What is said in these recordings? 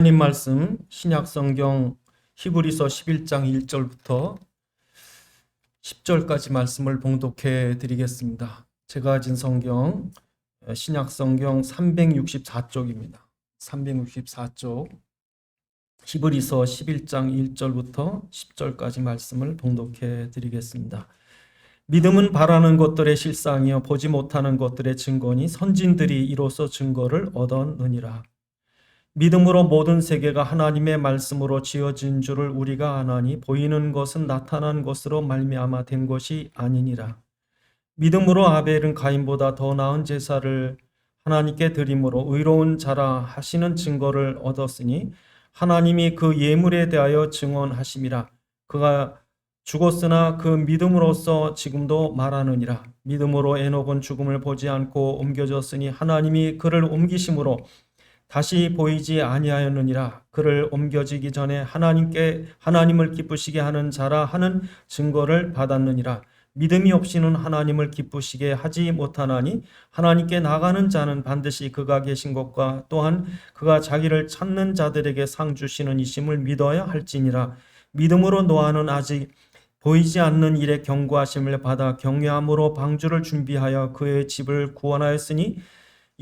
하나님 말씀 신약 성경 히브리서 11장 1절부터 10절까지 말씀을 봉독해 드리겠습니다. 제가 가진 성경 신약 성경 364쪽입니다. 364쪽 히브리서 11장 1절부터 10절까지 말씀을 봉독해 드리겠습니다. 믿음은 바라는 것들의 실상이요 보지 못하는 것들의 증거니 선진들이 이로써 증거를 얻었느니라. 믿음으로 모든 세계가 하나님의 말씀으로 지어진 줄을 우리가 아나니 보이는 것은 나타난 것으로 말미암아 된 것이 아니니라. 믿음으로 아벨은 가인보다 더 나은 제사를 하나님께 드림으로 의로운 자라 하시는 증거를 얻었으니 하나님이 그 예물에 대하여 증언하심이라. 그가 죽었으나 그 믿음으로써 지금도 말하느니라. 믿음으로 에녹은 죽음을 보지 않고 옮겨졌으니 하나님이 그를 옮기심으로 다시 보이지 아니하였느니라. 그를 옮겨지기 전에 하나님을 기쁘시게 하는 자라 하는 증거를 받았느니라. 믿음이 없이는 하나님을 기쁘시게 하지 못하나니 하나님께 나가는 자는 반드시 그가 계신 것과 또한 그가 자기를 찾는 자들에게 상 주시는 이심을 믿어야 할지니라. 믿음으로 노아는 아직 보이지 않는 일에 경고하심을 받아 경외함으로 방주를 준비하여 그의 집을 구원하였으니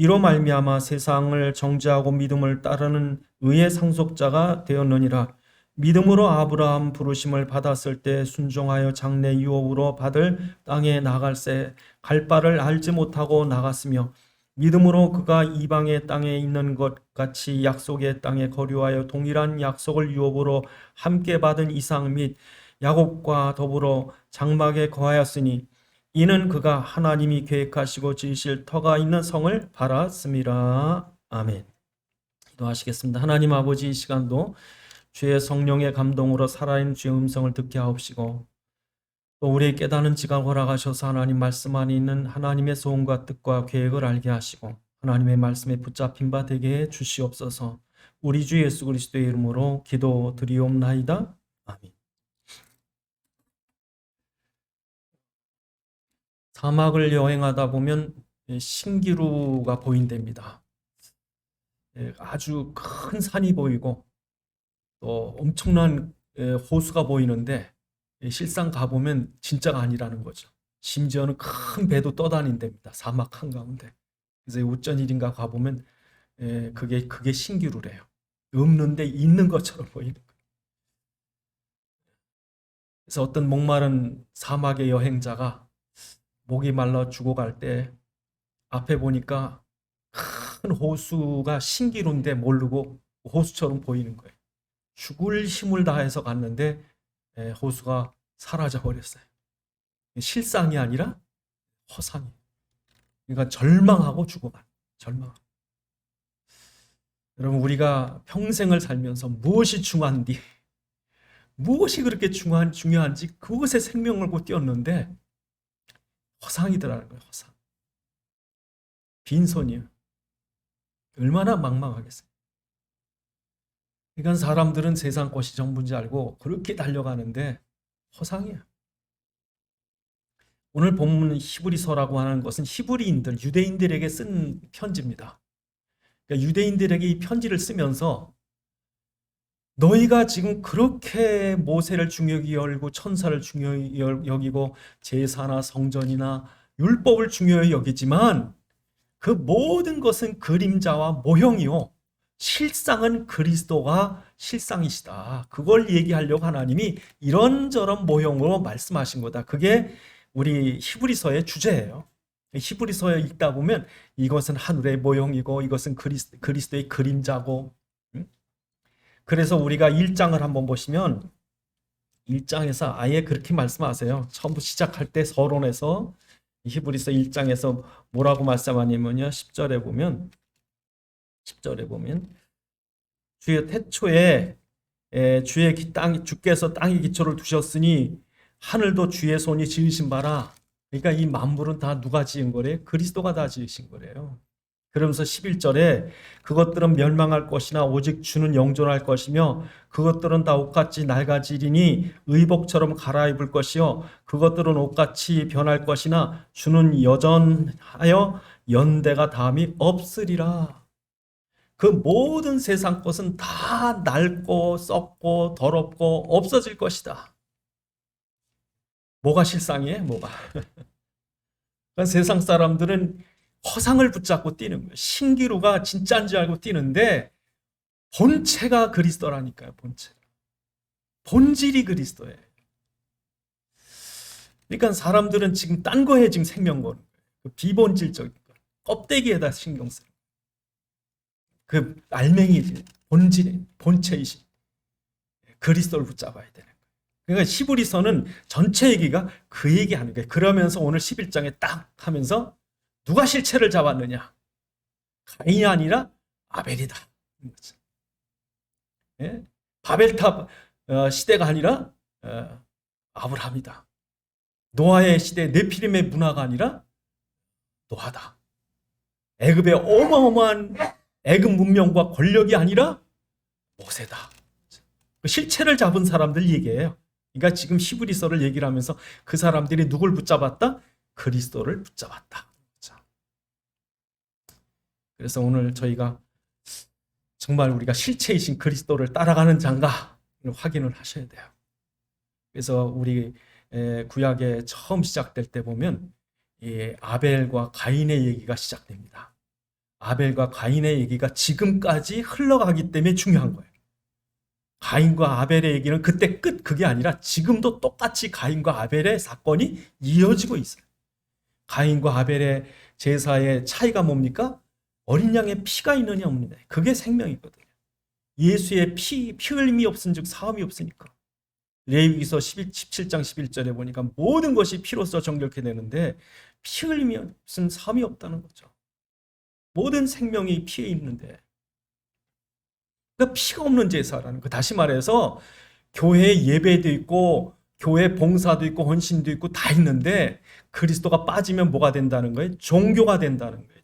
이로 말미암아 세상을 정죄하고 믿음을 따르는 의의 상속자가 되었느니라. 믿음으로 아브라함 부르심을 받았을 때 순종하여 장래 유업으로 받을 땅에 나갈새 갈 바를 알지 못하고 나갔으며 믿음으로 그가 이방의 땅에 있는 것 같이 약속의 땅에 거류하여 동일한 약속을 유업으로 함께 받은 이삭 및 야곱과 더불어 장막에 거하였으니 이는 그가 하나님이 계획하시고 지으실 터가 있는 성을 바랐음이라. 아멘. 기도하시겠습니다. 하나님 아버지, 이 시간도 주의 성령의 감동으로 살아있는 주의 음성을 듣게 하옵시고 또 우리의 깨닫는 지각 허락하셔서 하나님 말씀 안에 있는 하나님의 소원과 뜻과 계획을 알게 하시고 하나님의 말씀에 붙잡힌 바 되게 해 주시옵소서. 우리 주 예수 그리스도의 이름으로 기도드리옵나이다. 아멘. 사막을 여행하다 보면 신기루가 보인답니다. 아주 큰 산이 보이고 또 엄청난 호수가 보이는데 실상 가보면 진짜가 아니라는 거죠. 심지어는 큰 배도 떠다닌답니다. 사막 한가운데. 그래서 우전일인가 가보면 그게 신기루래요. 없는데 있는 것처럼 보이는 거예요. 그래서 어떤 목마른 사막의 여행자가 목이 말라 죽어갈 때 앞에 보니까 큰 호수가 신기루인데 모르고 호수처럼 보이는 거예요. 죽을 힘을 다해서 갔는데 호수가 사라져 버렸어요. 실상이 아니라 허상이에요. 그러니까 절망하고 죽어간 절망. 여러분, 우리가 평생을 살면서 무엇이 중요한지, 무엇이 그렇게 중요한지 그것에 생명을 걸고 뛰었는데 허상이더라는 거예요. 허상. 빈손이에요. 얼마나 망망하겠어요. 그러니까 사람들은 세상 것이 전부인지 알고 그렇게 달려가는데 허상이에요. 오늘 본문 히브리서라고 하는 것은 히브리인들, 유대인들에게 쓴 편지입니다. 그러니까 유대인들에게 이 편지를 쓰면서 너희가 지금 그렇게 모세를 중요히 여기고 천사를 중요히 여기고 제사나 성전이나 율법을 중요히 여기지만 그 모든 것은 그림자와 모형이요. 실상은 그리스도가 실상이시다. 그걸 얘기하려고 하나님이 이런저런 모형으로 말씀하신 거다. 그게 우리 히브리서의 주제예요. 히브리서에 읽다 보면 이것은 하늘의 모형이고 이것은 그리스도의 그림자고. 그래서 우리가 1장을 한번 보시면 1장에서 아예 그렇게 말씀하세요. 처음부터 시작할 때 서론에서 히브리서 1장에서 뭐라고 말씀하냐면요. 10절에 보면 주의 태초에 주께서 땅에 기초를 두셨으니 하늘도 주의 손이 지으신 바라. 그러니까 이 만물은 다 누가 지은 거래요? 그리스도가 다 지으신 거래요. 그러면서 11절에 그것들은 멸망할 것이나 오직 주는 영존할 것이며 그것들은 다 옷같이 낡아지리니 의복처럼 갈아입을 것이요 그것들은 옷같이 변할 것이나 주는 여전하여 연대가 다함이 없으리라. 그 모든 세상 것은 다 낡고 썩고 더럽고 없어질 것이다. 뭐가 실상이에요? 뭐가? 그러니까 세상 사람들은 허상을 붙잡고 뛰는 거예요. 신기루가 진짜인 줄 알고 뛰는데 본체가 그리스도라니까요. 본질이 그리스도예요. 그러니까 사람들은 지금 딴 거에 지금 생명 거는 거예요. 그 비본질적인 거. 껍데기에다 신경 쓰는 그 알맹이지, 본체이신 그리스도를 붙잡아야 되는 거예요. 그러니까 히브리서는 전체 얘기가 그 얘기하는 거예요. 그러면서 오늘 11장에 딱 하면서 누가 실체를 잡았느냐? 가인이 아니라 아벨이다. 예? 바벨탑 시대가 아니라 아브라함이다. 노아의 시대 네피림의 문화가 아니라 노아다. 애굽의 어마어마한 애굽 문명과 권력이 아니라 모세다. 실체를 잡은 사람들 얘기예요. 그러니까 지금 히브리서를 얘기를 하면서 그 사람들이 누굴 붙잡았다? 그리스도를 붙잡았다. 그래서 오늘 저희가 정말 우리가 실체이신 그리스도를 따라가는 자인가 확인을 하셔야 돼요. 그래서 우리 구약에 처음 시작될 때 보면 아벨과 가인의 얘기가 시작됩니다. 아벨과 가인의 얘기가 지금까지 흘러가기 때문에 중요한 거예요. 가인과 아벨의 얘기는 그때 끝 그게 아니라 지금도 똑같이 가인과 아벨의 사건이 이어지고 있어요. 가인과 아벨의 제사의 차이가 뭡니까? 어린 양의 피가 있느냐 없느냐. 그게 생명이거든요. 예수의 피 흘림이 없은즉 사함이 없으니까. 레위기서 17장 11절에 보니까 모든 것이 피로써 정결케 되는데 피 흘림이 없으면 사함이 없다는 거죠. 모든 생명이 피에 있는데 그러니까 피가 없는 제사라는 거. 다시 말해서 교회 예배도 있고 교회 봉사도 있고 헌신도 있고 다 있는데 그리스도가 빠지면 뭐가 된다는 거예요? 종교가 된다는 거예요.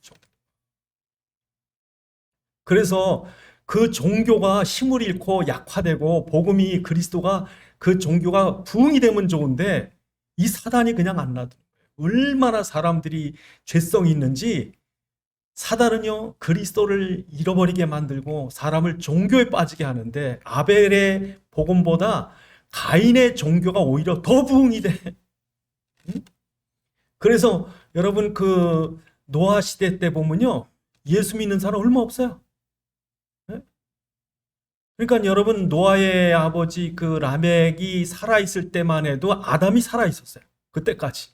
그래서 그 종교가 힘을 잃고 약화되고 복음이 그리스도가 그 종교가 부흥이 되면 좋은데 이 사단이 그냥 안 놔두는 거예요. 얼마나 사람들이 죄성이 있는지 사단은요 그리스도를 잃어버리게 만들고 사람을 종교에 빠지게 하는데 아벨의 복음보다 가인의 종교가 오히려 더 부흥이 돼. 그래서 여러분 그 노아 시대 때 보면요 예수 믿는 사람 얼마 없어요. 그러니까 여러분 노아의 아버지 그 라멕이 살아있을 때만 해도 아담이 살아있었어요. 그때까지.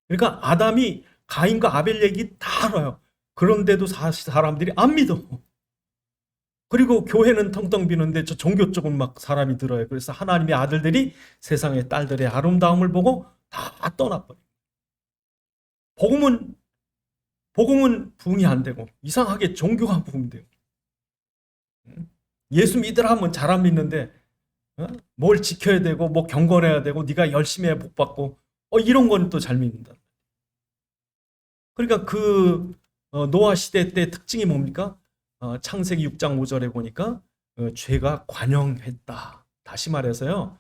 그러니까 아담이 가인과 아벨 얘기 다 알아요. 그런데도 사람들이 안 믿어. 그리고 교회는 텅텅 비는데 저 종교 쪽은 막 사람이 들어요. 그래서 하나님의 아들들이 세상의 딸들의 아름다움을 보고 다 떠나버려요. 복음은 부흥이 안 되고 이상하게 종교가 부흥돼요. 예수 믿으라 하면 잘 안 믿는데 뭘 지켜야 되고 뭐 경건해야 되고 네가 열심히 해 복 받고 이런 건 또 잘 믿는다. 그러니까 그 노아 시대 때 특징이 뭡니까? 창세기 6장 5절에 보니까 죄가 관영했다. 다시 말해서요.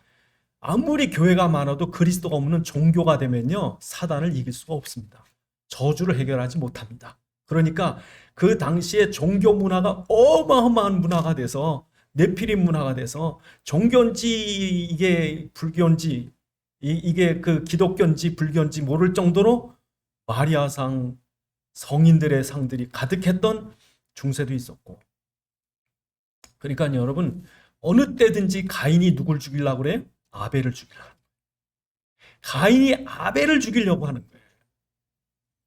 아무리 교회가 많아도 그리스도가 없는 종교가 되면요. 사단을 이길 수가 없습니다. 저주를 해결하지 못합니다. 그러니까 그 당시에 종교 문화가 어마어마한 문화가 돼서 네피림 문화가 돼서 종교인지 이게 불교인지 이게 그 기독교인지 불교인지 모를 정도로 마리아상 성인들의 상들이 가득했던 중세도 있었고 그러니까 여러분 어느 때든지 가인이 누굴 죽이려고 그래요? 아벨을 죽이려고 가인이 아벨을 죽이려고 하는 거예요.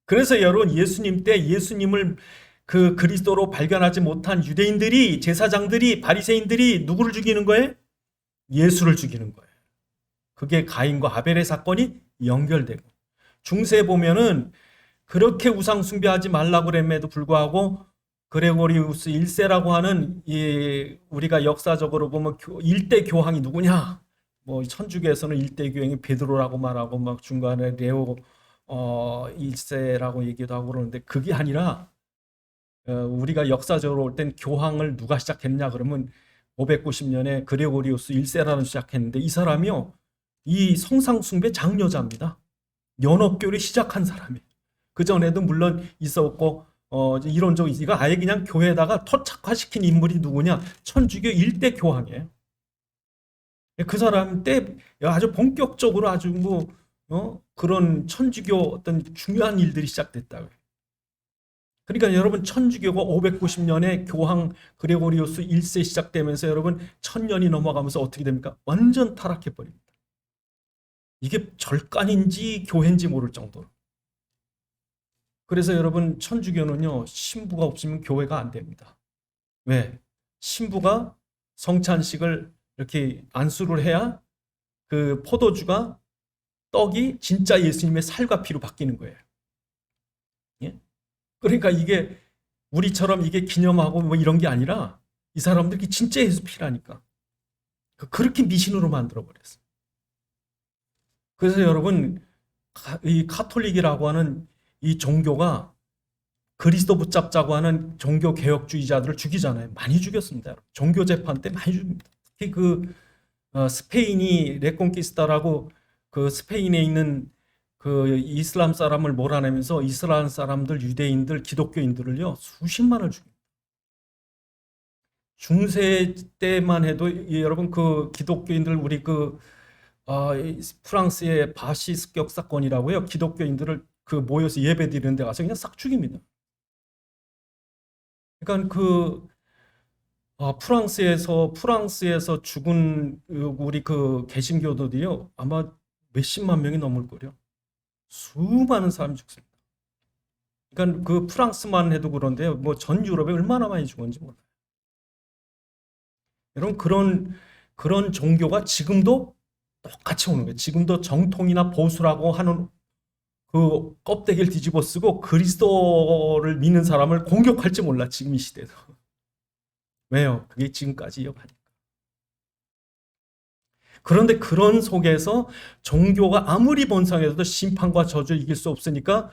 그래서 여러분 예수님 때 예수님을 그 그리스도로 발견하지 못한 유대인들이 제사장들이 바리새인들이 누구를 죽이는 거예요? 예수를 죽이는 거예요. 그게 가인과 아벨의 사건이 연결되고 중세에 보면은 그렇게 우상 숭배하지 말라고 그랬음에도 불구하고 그레고리우스 1세라고 하는 우리가 역사적으로 보면 일대 교황이 누구냐? 뭐 천주교에서는 일대 교황이 베드로라고 말하고 막 중간에 레오 1세라고 얘기도 하고 그러는데 그게 아니라 우리가 역사적으로 올 땐 교황을 누가 시작했냐 그러면 590년에 그레고리우스 1세라는 시작했는데 이 사람이요 이 성상숭배 장려자입니다. 연합교를 시작한 사람이에요. 그 전에도 물론 있었고 이론적인 이거 아예 그냥 교회에다가 토착화시킨 인물이 누구냐? 천주교 일대 교황이에요. 그 사람 때 아주 본격적으로 아주 뭐 그런 천주교 어떤 중요한 일들이 시작됐다고요. 그러니까 여러분 천주교가 590년에 교황 그레고리우스 1세 시작되면서 여러분 1000년이 넘어가면서 어떻게 됩니까? 완전 타락해 버립니다. 이게 절간인지 교회인지 모를 정도로. 그래서 여러분 천주교는요 신부가 없으면 교회가 안 됩니다. 왜? 신부가 성찬식을 이렇게 안수를 해야 그 포도주가 떡이 진짜 예수님의 살과 피로 바뀌는 거예요. 예? 그러니까 이게 우리처럼 이게 기념하고 뭐 이런 게 아니라 이 사람들이 진짜 예수 피라니까. 그렇게 미신으로 만들어 버렸어요. 그래서 여러분 이 카톨릭이라고 하는 이 종교가 그리스도 붙잡자고 하는 종교 개혁주의자들을 죽이잖아요. 많이 죽였습니다. 종교 재판 때 많이 죽입니다. 특히 스페인이 레콘키스타라고 그 스페인에 있는 그 이슬람 사람을 몰아내면서 이슬람 사람들, 유대인들, 기독교인들을요 수십만을 죽입니다. 중세 때만 해도 여러분 그 기독교인들 우리 프랑스의 바시 습격 사건이라고요. 기독교인들을 그 모여서 예배드리는 데 가서 그냥 싹 죽입니다. 그러니까 프랑스에서 죽은 우리 그 개신교도들이요 아마 몇십만 명이 넘을 거요. 수많은 사람이 죽습니다. 그러니까 그 프랑스만 해도 그런데요. 뭐 전 유럽에 얼마나 많이 죽었는지 몰라요. 여러분 그런 종교가 지금도 똑같이 오는 거예요. 지금도 정통이나 보수라고 하는 그 껍데기를 뒤집어 쓰고 그리스도를 믿는 사람을 공격할지 몰라 지금 이 시대도. 왜요? 그게 지금까지 이어가니까. 그런데 그런 속에서 종교가 아무리 번성해도 심판과 저주를 이길 수 없으니까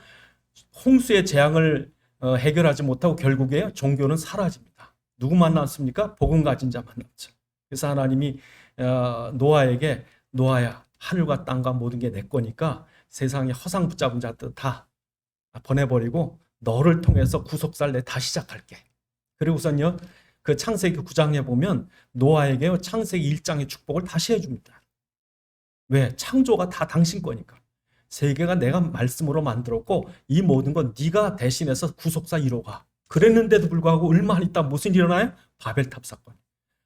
홍수의 재앙을 해결하지 못하고 결국에 종교는 사라집니다. 누구만 남습니까? 복음 가진 자만 남죠. 그래서 하나님이 노아에게 노아야 하늘과 땅과 모든 게 내 거니까 세상에 허상 붙잡은 자들 다 보내버리고 너를 통해서 구속사를 내 다시 시작할게. 그리고선요 그 창세기 9장에 보면 노아에게 창세기 1장의 축복을 다시 해줍니다. 왜? 창조가 다 당신 거니까. 세계가 내가 말씀으로 만들었고 이 모든 건 네가 대신해서 구속사 이뤄가. 그랬는데도 불구하고 얼마 안 있다 무슨 일이 일어나요? 바벨탑 사건.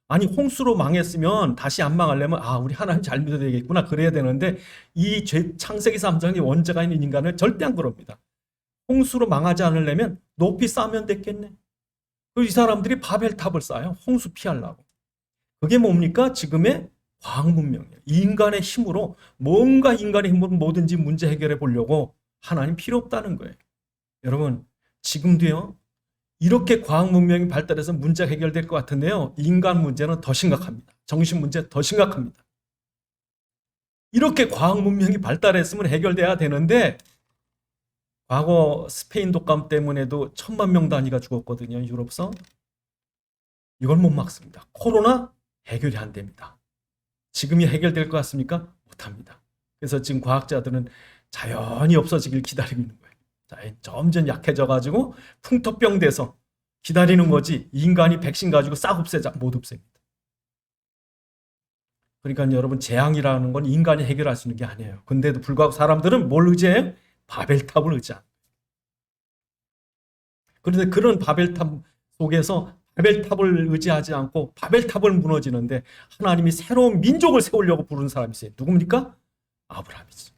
아니 홍수로 망했으면 다시 안 망하려면 우리 하나님 잘 믿어야 되겠구나 그래야 되는데 이 창세기 3장의 원죄가 있는 인간을 절대 안 그럽니다. 홍수로 망하지 않으려면 높이 쌓으면 됐겠네. 이 사람들이 바벨탑을 쌓아요. 홍수 피하려고. 그게 뭡니까? 지금의 과학 문명이에요. 인간의 힘으로 뭔가 인간의 힘으로 뭐든지 문제 해결해 보려고 하나님 필요 없다는 거예요. 여러분 지금도요. 이렇게 과학 문명이 발달해서 문제 해결될 것 같은데요. 인간 문제는 더 심각합니다. 정신 문제 더 심각합니다. 이렇게 과학 문명이 발달했으면 해결돼야 되는데 과거 스페인 독감 때문에도 1000만 명 단위가 죽었거든요. 유럽서. 이걸 못 막습니다. 코로나 해결이 안 됩니다. 지금이 해결될 것 같습니까? 못합니다. 그래서 지금 과학자들은 자연히 없어지길 기다리고 있는 거예요. 자연 점점 약해져가지고 풍토병 돼서 기다리는 거지 인간이 백신 가지고 싹 없애자 못 없앱니다. 그러니까 여러분 재앙이라는 건 인간이 해결할 수 있는 게 아니에요. 근데도 불구하고 사람들은 뭘 의지해요? 바벨탑을 의지합니다. 그런데 그런 바벨탑 속에서 바벨탑을 의지하지 않고 바벨탑을 무너지는데 하나님이 새로운 민족을 세우려고 부른 사람이 있어요. 누굽니까? 아브라함이죠.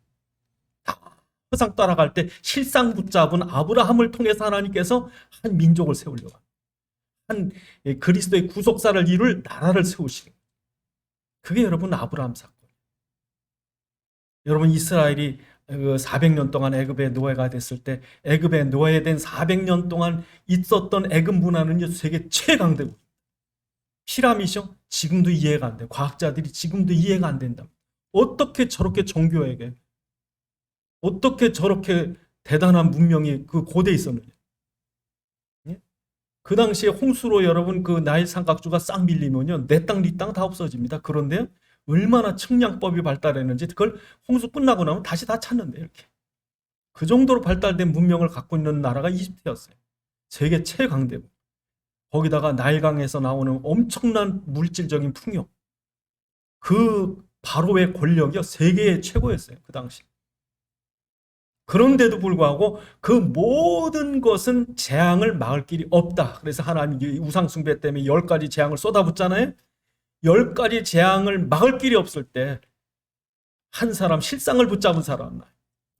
항상 따라갈 때 실상 붙잡은 아브라함을 통해서 하나님께서 한 민족을 세우려고 한 그리스도의 구속사를 이룰 나라를 세우시는 거예요. 그게 여러분 아브라함 사건. 여러분 이스라엘이 400년 동안 애굽의 노예가 됐을 때 애굽의 노예된 400년 동안 있었던 애굽 문화는 세계 최강대국. 피라미드 지금도 이해가 안 돼. 과학자들이 지금도 이해가 안 된다. 어떻게 저렇게 종교에게 어떻게 저렇게 대단한 문명이 그 고대에 있었느냐. 그 당시에 홍수로 여러분 그 나일 삼각주가 싹 밀리면요. 내 땅, 네 땅 다 없어집니다. 그런데 얼마나 측량법이 발달했는지 그걸 홍수 끝나고 나면 다시 다 찾는데 이렇게. 그 정도로 발달된 문명을 갖고 있는 나라가 이집트였어요. 세계 최강대국. 거기다가 나일강에서 나오는 엄청난 물질적인 풍요. 그 바로의 권력이 세계 최고였어요. 그 당시. 그런데도 불구하고 그 모든 것은 재앙을 막을 길이 없다. 그래서 하나님이 우상 숭배 때문에 10가지 재앙을 쏟아붓잖아요. 10가지 재앙을 막을 길이 없을 때 한 사람, 실상을 붙잡은 사람,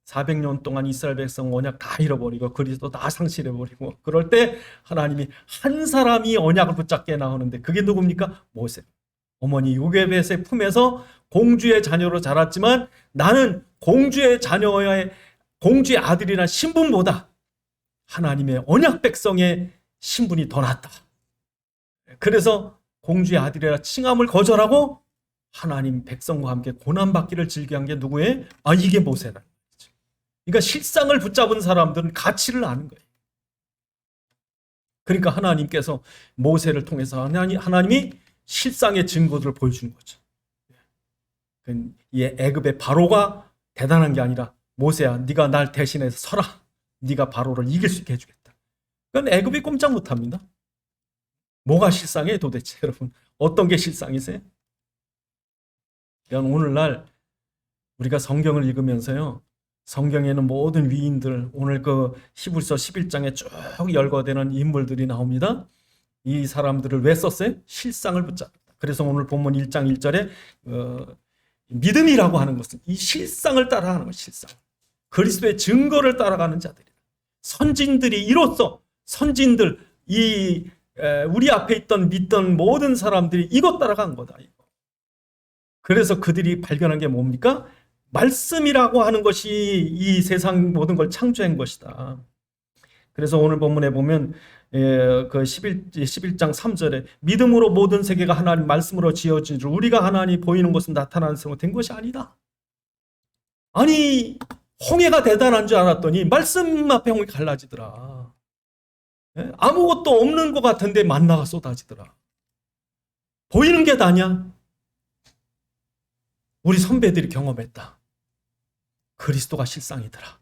400년 동안 이스라엘 백성 언약 다 잃어버리고 그리스도 다 상실해버리고, 그럴 때 하나님이 한 사람이 언약을 붙잡게 나오는데, 그게 누굽니까? 모세. 어머니 요게벳의 품에서 공주의 자녀로 자랐지만 나는 공주의 자녀의 공주의 아들이란 신분보다 하나님의 언약 백성의 신분이 더 낫다. 그래서 공주의 아들이라 칭함을 거절하고 하나님 백성과 함께 고난받기를 즐겨한 게 누구예요? 이게 모세다. 그러니까 실상을 붙잡은 사람들은 가치를 아는 거예요. 그러니까 하나님께서 모세를 통해서 하나님이 실상의 증거들을 보여주는 거죠. 이 애굽의 바로가 대단한 게 아니라, 모세야, 네가 날 대신해서 서라. 네가 바로를 이길 수 있게 해주겠다. 그건 애굽이 꼼짝 못합니다. 뭐가 실상이에요 도대체? 여러분, 어떤 게 실상이세요? 그러니까 오늘날 우리가 성경을 읽으면서요, 성경에는 모든 위인들, 오늘 그 히브리서 11장에 쭉 열거되는 인물들이 나옵니다. 이 사람들을 왜 썼어요? 실상을 붙잡았다. 그래서 오늘 본문 1장 1절에 믿음이라고 하는 것은 이 실상을 따라가는 것, 실상. 그리스도의 증거를 따라가는 자들이다. 선진들이 이로써 선진들, 우리 앞에 있던 믿던 모든 사람들이 이것 따라간 거다. 이거. 그래서 그들이 발견한 게 뭡니까? 말씀이라고 하는 것이 이 세상 모든 걸 창조한 것이다. 그래서 오늘 본문에 보면 그 11장 3절에 믿음으로 모든 세계가 하나님 말씀으로 지어진 줄 우리가 하나님 보이는 것은 나타나는 것으로 된 것이 아니다. 아니, 홍해가 대단한 줄 알았더니 말씀 앞에 홍해 갈라지더라. 아무것도 없는 것 같은데 만나가 쏟아지더라. 보이는 게 다냐? 우리 선배들이 경험했다. 그리스도가 실상이더라.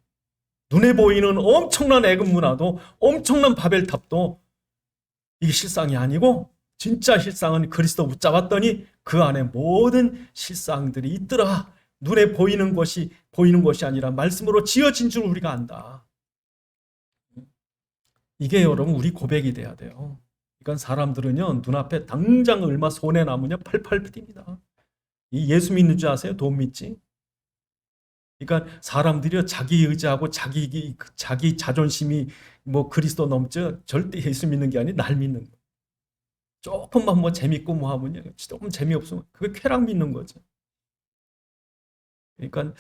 눈에 보이는 엄청난 애굽 문화도, 엄청난 바벨탑도 이게 실상이 아니고 진짜 실상은 그리스도 붙잡았더니 그 안에 모든 실상들이 있더라. 눈에 보이는 것이 아니라 말씀으로 지어진 줄 우리가 안다. 이게 여러분 우리 고백이 돼야 돼요. 그러니까 사람들은요, 눈앞에 당장 얼마 손해 남으냐 팔팔 뛰입니다. 이 예수 믿는 줄 아세요? 돈 믿지? 그러니까 사람들이 자기 의지하고 자기 자존심이 뭐 그리스도 넘죠. 절대 예수 믿는 게 아니라 날 믿는 거. 조금만 뭐 재밌고 뭐 하면요, 조금 재미없으면 그게 쾌락 믿는 거죠. 그러니까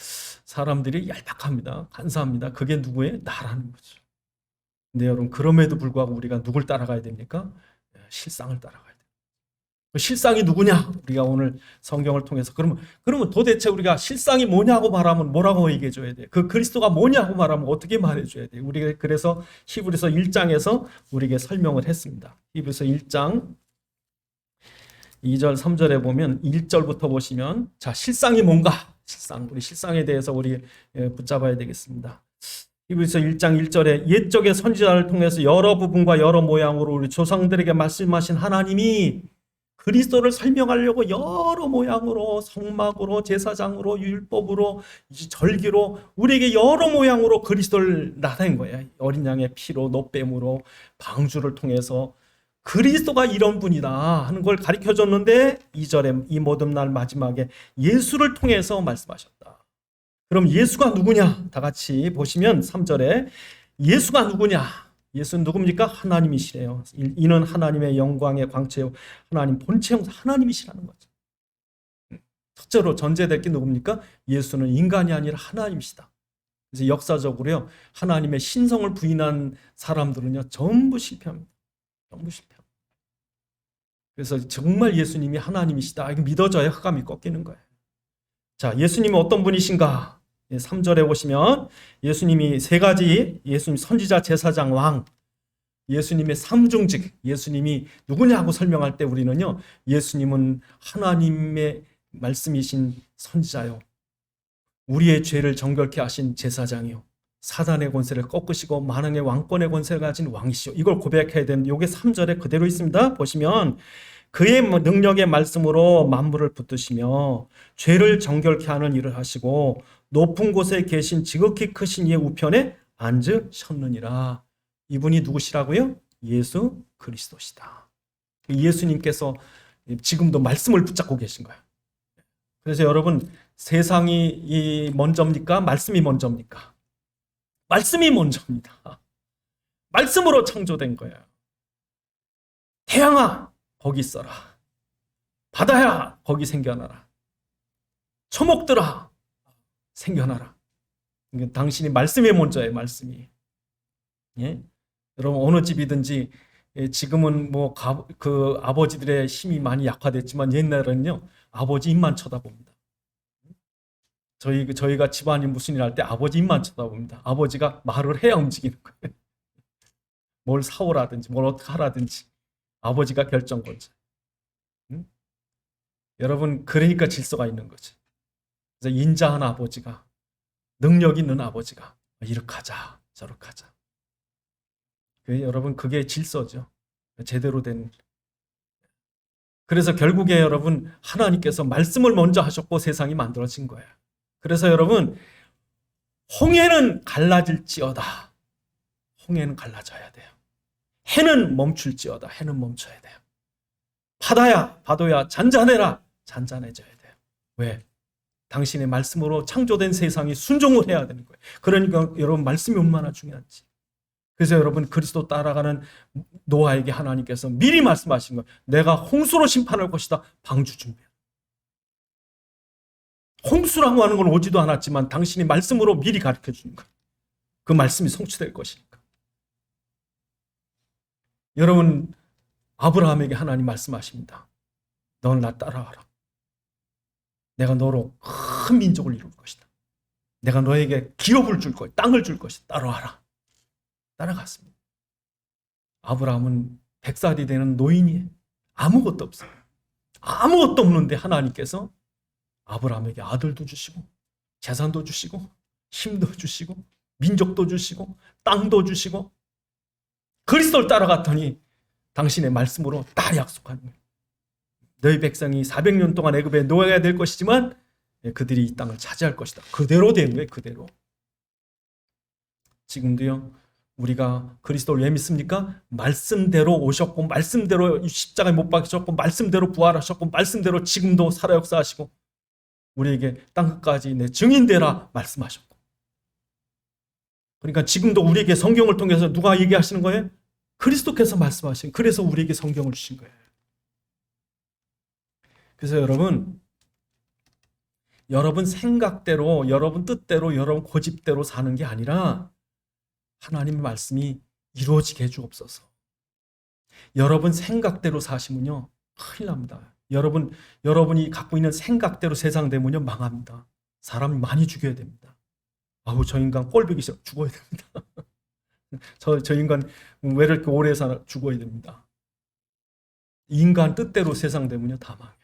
사람들이 얄팍합니다. 간사합니다. 그게 누구예요? 나라는 거죠. 근데 여러분, 그럼에도 불구하고 우리가 누굴 따라가야 됩니까? 실상을 따라가야 돼요. 실상이 누구냐? 우리가 오늘 성경을 통해서 그러면 도대체 우리가 실상이 뭐냐고 말하면 뭐라고 얘기해 줘야 돼요? 그 그리스도가 뭐냐고 말하면 어떻게 말해 줘야 돼요? 우리가 그래서 히브리서 1장에서 우리에게 설명을 했습니다. 히브리서 1장 2절 3절에 보면 1절부터 보시면, 자, 실상이 뭔가? 우리 실상에 대해서 우리 붙잡아야 되겠습니다. 히브리서 1장 1절에 옛적의 선지자를 통해서 여러 부분과 여러 모양으로 우리 조상들에게 말씀하신 하나님이 그리스도를 설명하려고 여러 모양으로, 성막으로, 제사장으로, 율법으로, 절기로, 우리에게 여러 모양으로 그리스도를 나타낸 거예요. 어린 양의 피로, 노뱀으로, 방주를 통해서 그리스도가 이런 분이다 하는 걸 가르쳐줬는데, 2절에 이 모든 날 마지막에 예수를 통해서 말씀하셨다. 그럼 예수가 누구냐? 다 같이 보시면 3절에 예수가 누구냐? 예수는 누굽니까? 하나님이시래요. 이는 하나님의 영광의 광채요, 하나님 본체 형상 하나님이시라는 거죠. 첫째로 전제될 게 누굽니까? 예수는 인간이 아니라 하나님이시다. 그래서 역사적으로요, 하나님의 신성을 부인한 사람들은요 전부 실패합니다. 전부 실패. 그래서 정말 예수님이 하나님이시다, 이거 믿어져야 흑암이 꺾이는 거예요. 자, 예수님은 어떤 분이신가? 3절에 보시면 예수님이 세 가지, 예수님 선지자, 제사장, 왕, 예수님의 삼중직, 예수님이 누구냐고 설명할 때 우리는요, 예수님은 하나님의 말씀이신 선지자요, 우리의 죄를 정결케 하신 제사장이요, 사단의 권세를 꺾으시고 만왕의 왕권의 권세를 가진 왕이시오. 이걸 고백해야 되는데 이게 3절에 그대로 있습니다. 보시면 그의 능력의 말씀으로 만물을 붙드시며 죄를 정결케 하는 일을 하시고 높은 곳에 계신 지극히 크신 이의 우편에 앉으셨느니라. 이분이 누구시라고요? 예수 그리스도시다. 예수님께서 지금도 말씀을 붙잡고 계신 거예요. 그래서 여러분, 세상이 먼저입니까? 말씀이 먼저입니까? 말씀이 먼저입니다. 말씀으로 창조된 거예요. 태양아, 거기 있어라. 바다야, 거기 생겨나라. 초목들아, 생겨나라. 당신이 말씀이 먼저예요, 말씀이. 예? 여러분, 어느 집이든지 지금은 그 아버지들의 힘이 많이 약화됐지만 옛날에는요, 아버지 입만 쳐다봅니다. 저희가 집안이 무슨 일 할 때 아버지 입만 쳐다봅니다. 아버지가 말을 해야 움직이는 거예요. 뭘 사오라든지 뭘 어떻게 하라든지 아버지가 결정권자. 응? 여러분, 그러니까 질서가 있는 거죠. 그래서 인자한 아버지가, 능력 있는 아버지가 이렇게 하자 저렇게 하자. 여러분, 그게 질서죠. 제대로 된. 그래서 결국에 여러분, 하나님께서 말씀을 먼저 하셨고 세상이 만들어진 거예요. 그래서 여러분, 홍해는 갈라질지어다. 홍해는 갈라져야 돼요. 해는 멈출지어다. 해는 멈춰야 돼요. 바다야, 바다야, 잔잔해라. 잔잔해져야 돼요. 왜? 당신의 말씀으로 창조된 세상이 순종을 해야 되는 거예요. 그러니까 여러분, 말씀이 얼마나 중요한지. 그래서 여러분, 그리스도 따라가는 노아에게 하나님께서 미리 말씀하신 거예요. 내가 홍수로 심판할 것이다. 방주 준비해. 홍수라고 하는 건 오지도 않았지만 당신이 말씀으로 미리 가르쳐 주는 거예요. 그 말씀이 성취될 것이니까. 여러분, 아브라함에게 하나님 말씀하십니다. 너는 나 따라와라. 내가 너로 큰 민족을 이룰 것이다. 내가 너에게 기업을 줄 것이다. 땅을 줄 것이다. 따라와라. 따라갔습니다. 아브라함은 100살이 되는 노인이에요. 아무것도 없어요. 아무것도 없는데 하나님께서 아브라함에게 아들도 주시고 재산도 주시고 힘도 주시고 민족도 주시고 땅도 주시고 그리스도를 따라갔더니 당신의 말씀으로 다 약속하는 거예요. 너희 백성이 400년 동안 애굽에 노예가 될 것이지만 그들이 이 땅을 차지할 것이다. 그대로 된 거예요. 그대로. 지금도요, 우리가 그리스도를 왜 믿습니까? 말씀대로 오셨고 말씀대로 십자가에 못 박히셨고 말씀대로 부활하셨고 말씀대로 지금도 살아 역사하시고 우리에게 땅끝까지 내 증인되라 말씀하셨고. 그러니까 지금도 우리에게 성경을 통해서 누가 얘기하시는 거예요? 그리스도께서 말씀하신. 그래서 우리에게 성경을 주신 거예요. 그래서 여러분 생각대로, 여러분 뜻대로, 여러분 고집대로 사는 게 아니라 하나님의 말씀이 이루어지게 해주옵소서. 여러분 생각대로 사시면요, 큰일 납니다. 여러분이 갖고 있는 생각대로 세상 되면요, 망합니다. 사람이 많이 죽여야 됩니다. 아우, 저 인간 꼴보기 싫어. 죽어야 됩니다. 저 인간 왜 이렇게 오래 살아? 죽어야 됩니다. 인간 뜻대로 세상 되면요, 다 망해요.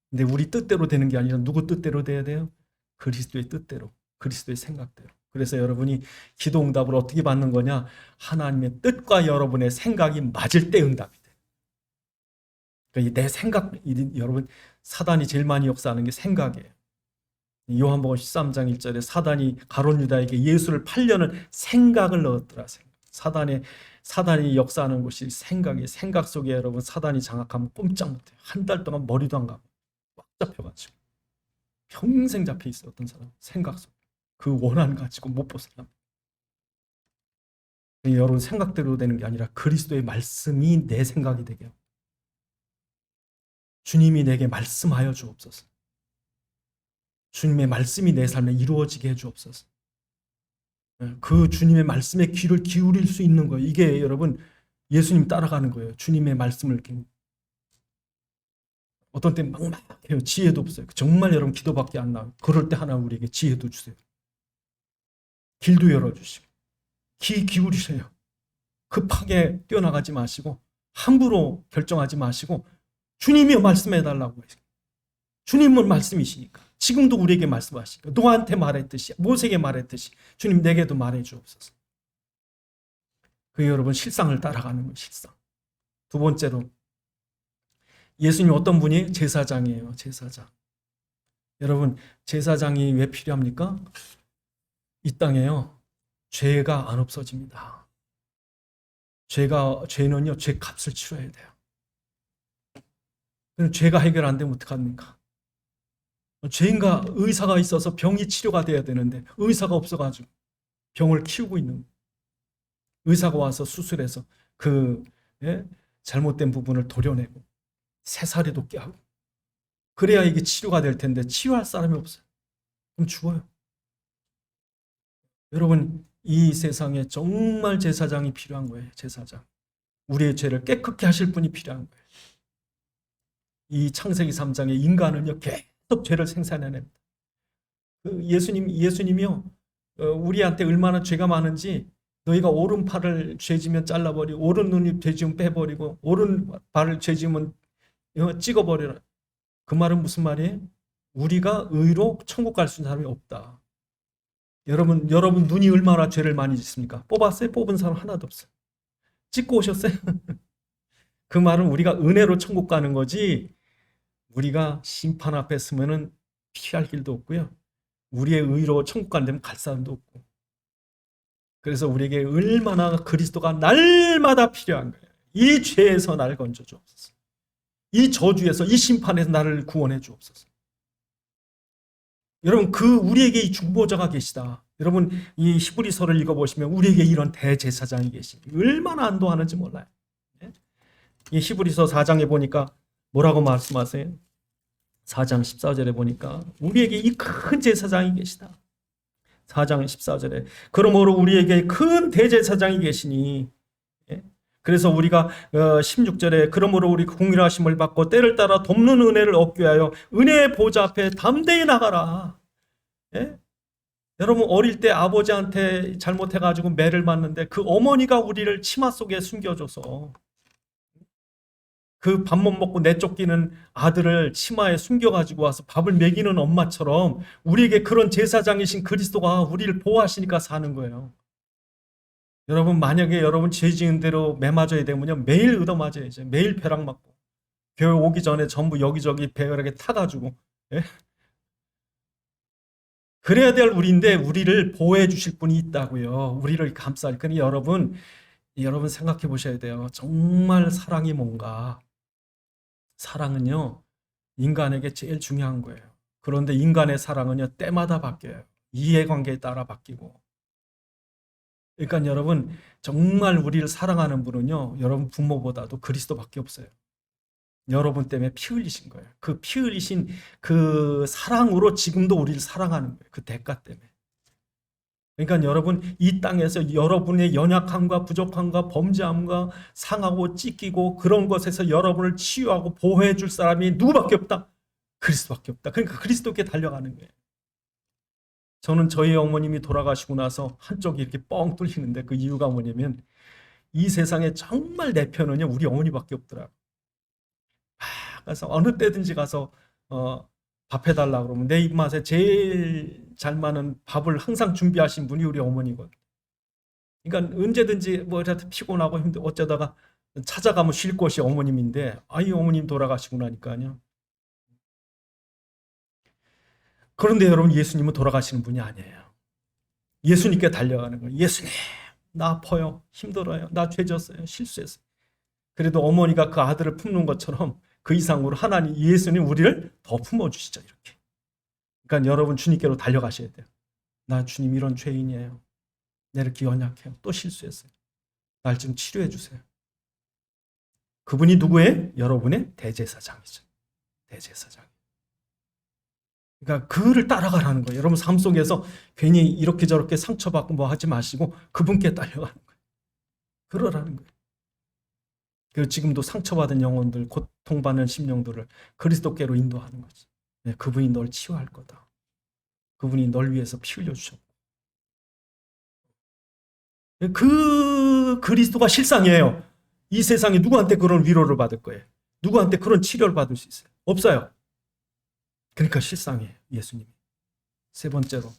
근데 우리 뜻대로 되는 게 아니라 누구 뜻대로 돼야 돼요? 그리스도의 뜻대로, 그리스도의 생각대로. 그래서 여러분이 기도 응답을 어떻게 받는 거냐? 하나님의 뜻과 여러분의 생각이 맞을 때 응답이 돼요. 그러니까 내 생각, 여러분, 사단이 제일 많이 역사하는 게 생각이에요. 요한복음 13장 1절에 사단이 가룟 유다에게 예수를 팔려는 생각을 넣었더라. 사단이 역사하는 것이 생각이에요. 생각 속에 여러분, 사단이 장악하면 꼼짝 못해요. 한 달 동안 머리도 안 감고 꽉 잡혀가지고 평생 잡혀 있어요. 어떤 사람 생각 속에 그 원한 가지고 못 벗어나. 여러분, 생각대로 되는 게 아니라 그리스도의 말씀이 내 생각이 되게 하고 주님이 내게 말씀하여 주옵소서. 주님의 말씀이 내 삶에 이루어지게 해 주옵소서. 그 주님의 말씀에 귀를 기울일 수 있는 거예요. 이게 여러분, 예수님 따라가는 거예요. 주님의 말씀을. 어떤 때 막막해요. 지혜도 없어요. 정말 여러분, 기도밖에 안 나와요. 그럴 때 하나님 우리에게 지혜도 주세요. 길도 열어주시고 귀 기울이세요. 급하게 뛰어나가지 마시고 함부로 결정하지 마시고 주님이 말씀해달라고 해요. 주님은 말씀이시니까. 지금도 우리에게 말씀하시고 노아한테 말했듯이 모세에게 말했듯이 주님 내게도 말해 주옵소서. 그 여러분 실상을 따라가는 거예요. 실상. 두 번째로 예수님 어떤 분이 제사장이에요. 제사장. 여러분 제사장이 왜 필요합니까? 이 땅에요. 죄가 안 없어집니다. 죄는요, 죄 값을 치러야 돼요. 그럼 죄가 해결 안 되면 어떡합니까? 죄인가 의사가 있어서 병이 치료가 돼야 되는데 의사가 없어가지고 병을 키우고 있는 거예요. 의사가 와서 수술해서 그 잘못된 부분을 도려내고 새살이 돋게 하고 그래야 이게 치료가 될 텐데 치유할 사람이 없어요. 그럼 죽어요. 여러분 이 세상에 정말 제사장이 필요한 거예요. 제사장. 우리의 죄를 깨끗게 하실 분이 필요한 거예요. 이 창세기 3장에 인간은요 계속 죄를 생산해냅니다. 예수님이요 우리한테 얼마나 죄가 많은지 너희가 오른팔을 죄지면 잘라버리고 오른 눈이 죄지면 빼버리고 오른발을 죄지면 찍어버려라. 그 말은 무슨 말이에요? 우리가 의로 천국 갈 수 있는 사람이 없다. 여러분 눈이 얼마나 죄를 많이 짓습니까? 뽑았어요? 뽑은 사람 하나도 없어요. 찍고 오셨어요? 그 말은 우리가 은혜로 천국 가는 거지 우리가 심판 앞에 서면은 피할 길도 없고요. 우리의 의로 천국 가는 데면 갈 사람도 없고. 그래서 우리에게 얼마나 그리스도가 날마다 필요한 거예요. 이 죄에서 나를 건져 주옵소서. 이 저주에서 이 심판에서 나를 구원해 주옵소서. 여러분 우리에게 이 중보자가 계시다. 여러분 이 히브리서를 읽어보시면 우리에게 이런 대제사장이 계시니 얼마나 안도하는지 몰라요. 이 히브리서 4장에 보니까 뭐라고 말씀하세요? 4장 14절에 보니까 우리에게 이 큰 제사장이 계시다. 4장 14절에 그러므로 우리에게 큰 대제사장이 계시니 그래서 우리가 16절에 그러므로 우리 공의하심을 받고 때를 따라 돕는 은혜를 얻기 위하여 은혜의 보좌 앞에 담대히 나가라. 여러분 어릴 때 아버지한테 잘못해가지고 매를 맞는데 그 어머니가 우리를 치마 속에 숨겨줘서 그 밥 못 먹고 내쫓기는 아들을 치마에 숨겨가지고 와서 밥을 먹이는 엄마처럼 우리에게 그런 제사장이신 그리스도가 우리를 보호하시니까 사는 거예요. 여러분 만약에 여러분 죄 지은 대로 매 맞아야 되면요 매일 얻어맞아야죠. 매일 벼락 맞고 교회 오기 전에 전부 여기저기 벼락에 타가지고 그래야 될 우리인데 우리를 보호해 주실 분이 있다고요. 우리를 감쌀. 그러니 여러분 생각해 보셔야 돼요. 정말 사랑이 뭔가. 사랑은요 인간에게 제일 중요한 거예요. 그런데 인간의 사랑은요 때마다 바뀌어요. 이해관계에 따라 바뀌고. 그러니까 여러분 정말 우리를 사랑하는 분은요 여러분 부모보다도 그리스도밖에 없어요. 여러분 때문에 피 흘리신 거예요. 그 피 흘리신 그 사랑으로 지금도 우리를 사랑하는 거예요. 그 대가 때문에. 그러니까 여러분 이 땅에서 여러분의 연약함과 부족함과 범죄함과 상하고 찢기고 그런 것에서 여러분을 치유하고 보호해 줄 사람이 누구밖에 없다? 그리스도밖에 없다. 그러니까 그리스도께 달려가는 거예요. 저는 저희 어머님이 돌아가시고 나서 한쪽이 이렇게 뻥 뚫리는데 그 이유가 뭐냐면 이 세상에 정말 내 편은요 우리 어머니밖에 없더라고요. 그래서 어느 때든지 가서 밥 해달라 그러면 내 입맛에 제일 잘 맞는 밥을 항상 준비하신 분이 우리 어머니거든요. 그러니까 언제든지 뭐 이렇게 피곤하고 힘들 어쩌다가 찾아가면 쉴 곳이 어머님인데 아이 어머님 돌아가시고 나니까요. 그런데 여러분 예수님은 돌아가시는 분이 아니에요. 예수님께 달려가는 거예요. 예수님 나 아파요. 힘들어요. 나 죄졌어요. 실수했어요. 그래도 어머니가 그 아들을 품는 것처럼 그 이상으로 하나님 예수님 우리를 더 품어주시죠. 이렇게. 그러니까 여러분 주님께로 달려가셔야 돼요. 나 주님 이런 죄인이에요. 내 이렇게 연약해요. 또 실수했어요. 날 좀 치료해 주세요. 그분이 누구예요? 여러분의 대제사장이죠. 대제사장. 그러니까 그를 따라가라는 거예요. 여러분 삶 속에서 괜히 이렇게 저렇게 상처받고 뭐 하지 마시고 그분께 따라가는 거예요. 그러라는 거예요. 그 지금도 상처받은 영혼들, 고통받는 심령들을 그리스도께로 인도하는 거지. 네, 그분이 널 치유할 거다. 그분이 널 위해서 피 흘려주셨고. 그 그리스도가 실상이에요. 이 세상에 누구한테 그런 위로를 받을 거예요? 누구한테 그런 치료를 받을 수 있어요? 없어요. 그러니까 실상이에요. 예수님이. 세 번째로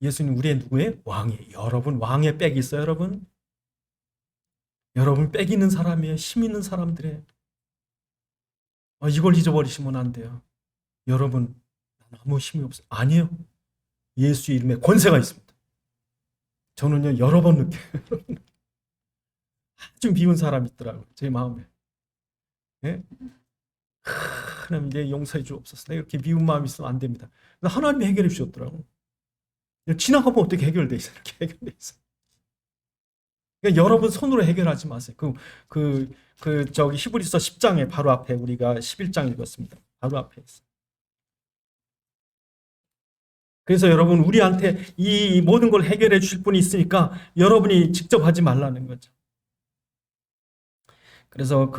예수님 우리의 누구예요? 왕이에요. 여러분 왕의 빽이 있어요, 여러분? 여러분 빽 있는 사람이에요. 힘 있는 사람들이에요. 이걸 잊어버리시면 안 돼요. 여러분 아무 힘이 없어요. 아니에요. 예수 이름에 권세가 있습니다. 저는요 여러 번 느껴요. 아주 미운 사람이 있더라고요. 제 마음에. 예? 하나님 내 용서해 주옵소서. 내가 이렇게 미운 마음이 있으면 안 됩니다. 하나님이 해결해 주셨더라고요. 지나가면 어떻게 해결돼 있어요? 이렇게 해결돼 있어요. 그러니까 여러분 손으로 해결하지 마세요. 저기 히브리서 10장에 바로 앞에 우리가 11장 읽었습니다. 바로 앞에 있어요. 그래서 여러분 우리한테 이 모든 걸 해결해 주실 분이 있으니까 여러분이 직접 하지 말라는 거죠. 그래서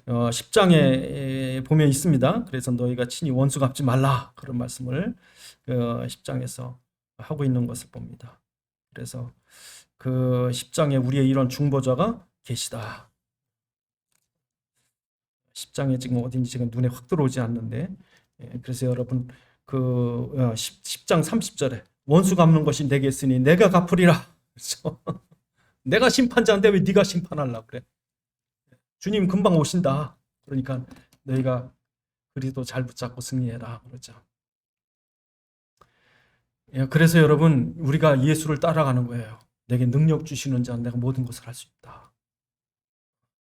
10장에 보면 있습니다. 그래서 너희가 친히 원수 갚지 말라 그런 말씀을 10장에서 하고 있는 것을 봅니다. 그래서 10장에 우리의 이런 중보자가 계시다. 10장에 지금 어딘지 지금 눈에 확 들어오지 않는데, 그래서 여러분 10장 30절에 원수 갚는 것이 내게 있으니 내가 갚으리라. 그렇죠? 내가 심판자인데 왜 네가 심판하려고 그래? 주님 금방 오신다. 그러니까 너희가 그리스도 잘 붙잡고 승리해라. 그러죠. 그래서 여러분 우리가 예수를 따라가는 거예요. 내게 능력 주시는 자는 내가 모든 것을 할 수 있다.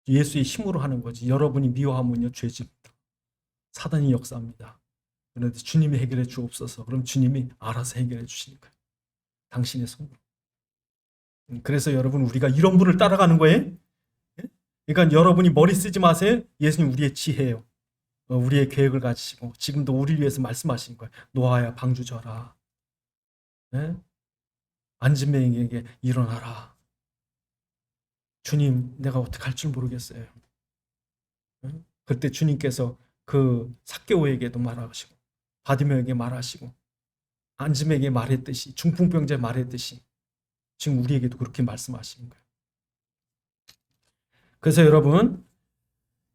예수의 힘으로 하는 거지. 여러분이 미워하면요 죄집니다. 사단이 역사합니다. 그런데 주님이 해결해 주옵소서. 그럼 주님이 알아서 해결해 주시는 거예요. 당신의 손으로. 그래서 여러분 우리가 이런 분을 따라가는 거예요. 그러니까 여러분이 머리 쓰지 마세요. 예수님 우리의 지혜예요. 우리의 계획을 가지시고 지금도 우리를 위해서 말씀하시는 거예요. 노아야 방주 져라. 안진뱅이에게 일어나라. 주님 내가 어떻게 할 줄 모르겠어요. 그때 주님께서 삭개오에게도 말하시고 바디메에게 말하시고 안진뱅이에게 말했듯이 중풍병자에 말했듯이 지금 우리에게도 그렇게 말씀하시는 거예요. 그래서 여러분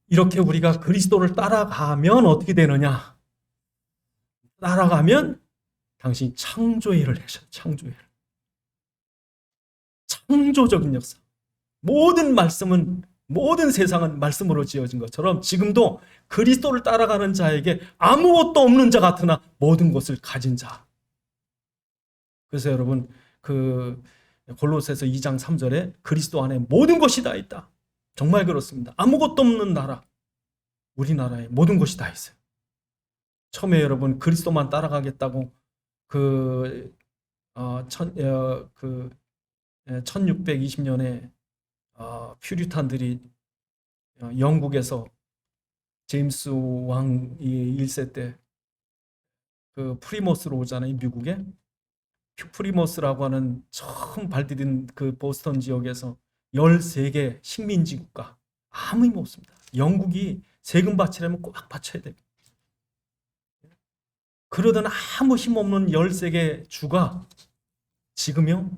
이렇게 우리가 그리스도를 따라가면 어떻게 되느냐? 따라가면 당신이 창조의 일을 하셔. 창조의 일. 창조적인 역사. 모든 말씀은 모든 세상은 말씀으로 지어진 것처럼 지금도 그리스도를 따라가는 자에게 아무것도 없는 자 같으나 모든 것을 가진 자. 그래서 여러분 골로새서 2장 3절에 그리스도 안에 모든 것이 다 있다. 정말 그렇습니다. 아무것도 없는 나라. 우리나라에 모든 것이 다 있어요. 처음에 여러분 그리스도만 따라가겠다고 1620년에 퓨리탄들이 영국에서 제임스 왕이 1세 때 프리머스로 오잖아요. 미국에 프리머스라고 하는 처음 발디딘 보스턴 지역에서 13개 식민지 국가 아무 힘 없습니다. 영국이 세금 바치려면 꼭 바쳐야 돼요. 그러던 아무 힘 없는 13개 주가 지금요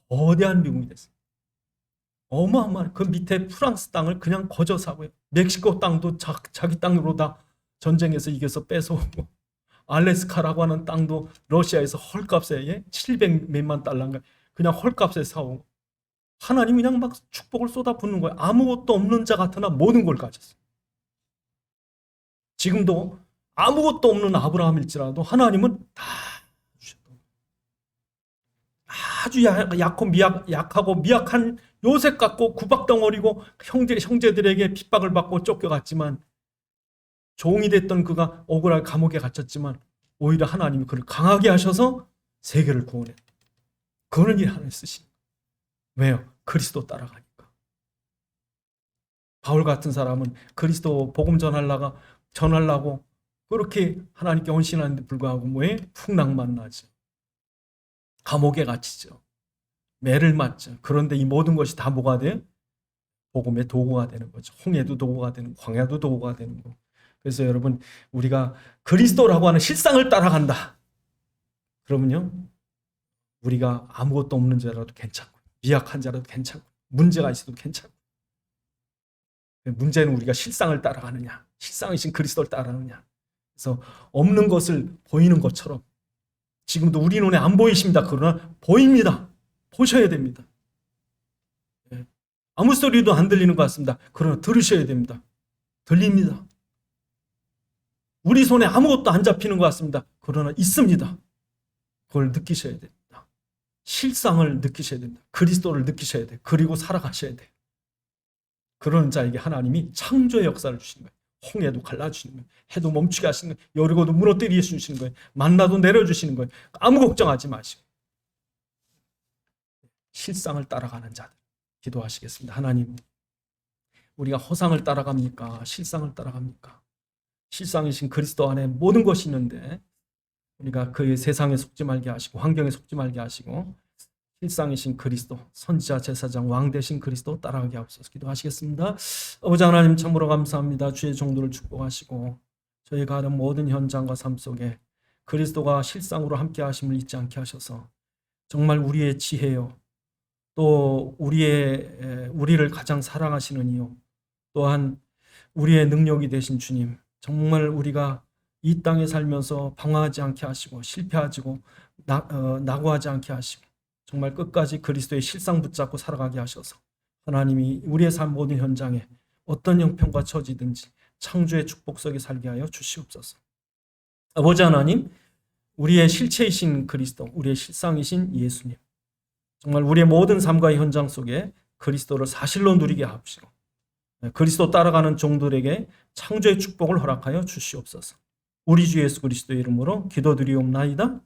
거대한 미국이 됐어요. 어마어마한 그 밑에 프랑스 땅을 그냥 거저 사고요. 멕시코 땅도 자기 땅으로 다 전쟁에서 이겨서 뺏어오고 알래스카라고 하는 땅도 러시아에서 헐값에 700 몇만 달러인가 그냥 헐값에 사오고 하나님이 그냥 막 축복을 쏟아붓는 거예요. 아무것도 없는 자 같으나 모든 걸 가졌어요. 지금도 아무것도 없는 아브라함일지라도 하나님은 다 주셨던 거예요. 아주 약하고 미약한 요셉 같고 구박덩어리고 형제들에게 핍박을 받고 쫓겨갔지만 종이 됐던 그가 억울하게 감옥에 갇혔지만 오히려 하나님이 그를 강하게 하셔서 세계를 구원해. 그런 일 하나님 쓰신 거예요. 왜요? 그리스도 따라가니까. 바울 같은 사람은 그리스도 복음 전하려고 그렇게 하나님께 헌신하는데 불구하고 뭐에 풍랑만 나죠. 감옥에 갇히죠. 매를 맞죠. 그런데 이 모든 것이 다 뭐가 돼요? 복음의 도구가 되는 거죠. 홍해도 도구가 되는, 광야도 도구가 되는 거. 그래서 여러분 우리가 그리스도라고 하는 실상을 따라간다. 그러면요 우리가 아무것도 없는 자라도 괜찮고 미약한 자라도 괜찮고 문제가 있어도 괜찮고 문제는 우리가 실상을 따라가느냐 실상이신 그리스도를 따라가느냐. 그래서 없는 것을 보이는 것처럼 지금도 우리 눈에 안 보이십니다. 그러나 보입니다. 보셔야 됩니다. 예. 아무 소리도 안 들리는 것 같습니다. 그러나 들으셔야 됩니다. 들립니다. 우리 손에 아무것도 안 잡히는 것 같습니다. 그러나 있습니다. 그걸 느끼셔야 됩니다. 실상을 느끼셔야 됩니다. 그리스도를 느끼셔야 돼요. 그리고 살아가셔야 돼요. 그런 자에게 하나님이 창조의 역사를 주시는 거예요. 홍해도 갈라주시는 거예요. 해도 멈추게 하시는 거예요. 여리고도 무너뜨리게 주시는 거예요. 만나도 내려주시는 거예요. 아무 걱정하지 마시고 실상을 따라가는 자들 기도하시겠습니다. 하나님, 우리가 허상을 따라갑니까? 실상을 따라갑니까? 실상이신 그리스도 안에 모든 것이 있는데 우리가 그의 세상에 속지 말게 하시고 환경에 속지 말게 하시고 실상이신 그리스도, 선지자, 제사장, 왕 되신 그리스도 따라가게 하옵소서. 기도하시겠습니다. 아버지 하나님, 참으로 감사합니다. 주의 종도를 축복하시고 저희가 하는 모든 현장과 삶 속에 그리스도가 실상으로 함께 하심을 잊지 않게 하셔서 정말 우리의 지혜요, 또 우리를 가장 사랑하시는 이요, 또한 우리의 능력이 되신 주님, 정말 우리가 이 땅에 살면서 방황하지 않게 하시고 실패하고 낙오하지 않게 하시고 정말 끝까지 그리스도의 실상 붙잡고 살아가게 하셔서 하나님이 우리의 삶 모든 현장에 어떤 형편과 처지든지 창조의 축복 속에 살게 하여 주시옵소서. 아버지 하나님, 우리의 실체이신 그리스도, 우리의 실상이신 예수님, 정말 우리의 모든 삶과 현장 속에 그리스도를 사실로 누리게 하옵시고 그리스도 따라가는 종들에게 창조의 축복을 허락하여 주시옵소서. 우리 주 예수 그리스도의 이름으로 기도드리옵나이다.